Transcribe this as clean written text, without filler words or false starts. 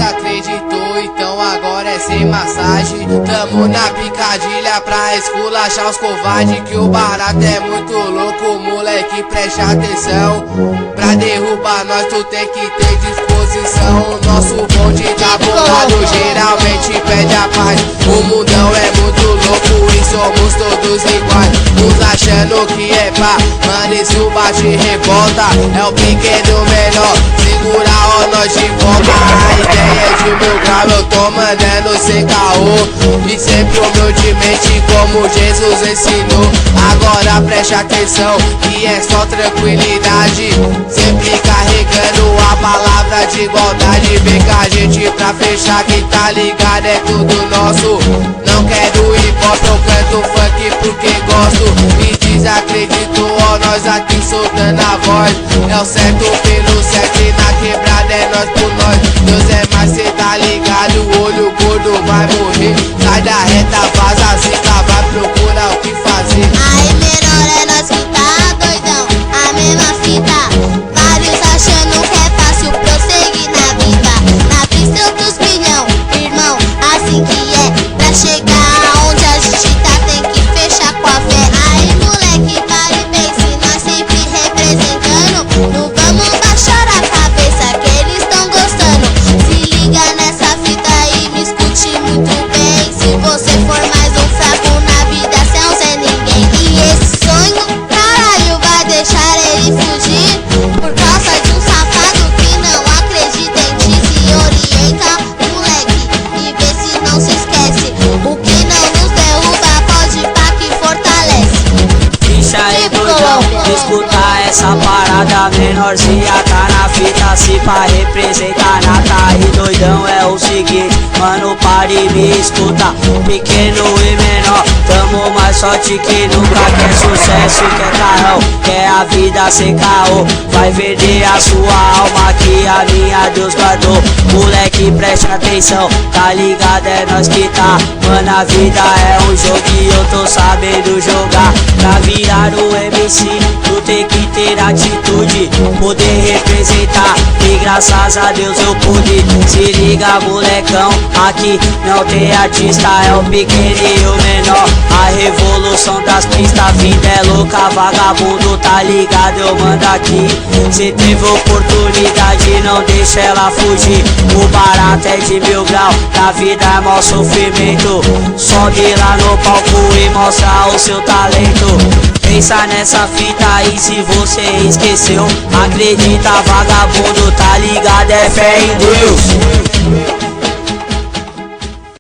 desacreditou, então agora é sem massagem. Tamo na picadilha pra esculachar os covardes, que o barato é muito louco, moleque, preste atenção. Pra derrubar nós tu tem que ter disposição. Nosso bonde tá bolado, geralmente pede a paz. O mundão é muito louco e somos todos iguais. Uns achando que é pá, mano, isso bate e revolta. É o pequeno menor, segura ó nós de volta. A ideia é de 1000 graus, eu tô mandando sem caô, e sempre humildemente como Jesus ensinou. Agora preste atenção, que é só tranquilidade, sempre carregando a palavra de igualdade. Vem com a gente pra fechar, quem tá ligado é tudo nosso. Não quero hip hop, eu canto funk porque gosto. E desacreditou, ó, nós aqui soltando a voz. É o certo pelo certo e na quebrada é nós por nós. Deus é mais, cê tá ligado, o olho gordo vai morrer. Sai da reta, vaza, zica, vai procurar o que fazer. Aí menor, é nós que tá doidão, a mesma fita. Vários achando que é fácil prosseguir na vida. Na pista dos milhão, irmão, assim que é. Pra chegar onde a gente tá tem que fechar com a fé. Aí moleque, para e pense, nós sempre representando. Não vamos baixar a cabeça que eles tão gostando. Se liga nessa fita e me escute muito bem. Se você for mais um fraco na vida, cê é um Zé Ninguém. E esse sonho, caralho, vai deixar ele fugir por causa de um safado que não acredita em ti. Se orienta, moleque, e vê se não se esquece. O que não nos derruba pode pá que fortalece. Ficha aí doidão, escuta essa parada, menorzinha tá na fita. Se pra representar na tá aí doidão é o seguinte, mano, pare e me escuta. Pequeno e menor, tamo mais sorte que nunca. Quer sucesso, quer carrão, quer a vida sem caô. Vai vender a sua alma que a minha Deus guardou. Moleque, preste atenção, tá ligado, é nós que tá. Mano, a vida é um jogo e eu tô sabendo jogar. Pra virar o MC, tu tem que ter atitude, poder representar, e graças a Deus eu pude. Se liga molecão, aqui não tem artista, é o pequeno e o menor. A revolução das pistas, vida é louca, vagabundo, tá ligado, eu mando aqui. Se teve oportunidade, não deixa ela fugir. O barato é de 1000 graus, da vida é mó sofrimento. Sobe lá no palco e mostra o seu talento. Pensa nessa fita aí, se você esqueceu, acredita vagabundo, tá ligado, é fé em Deus.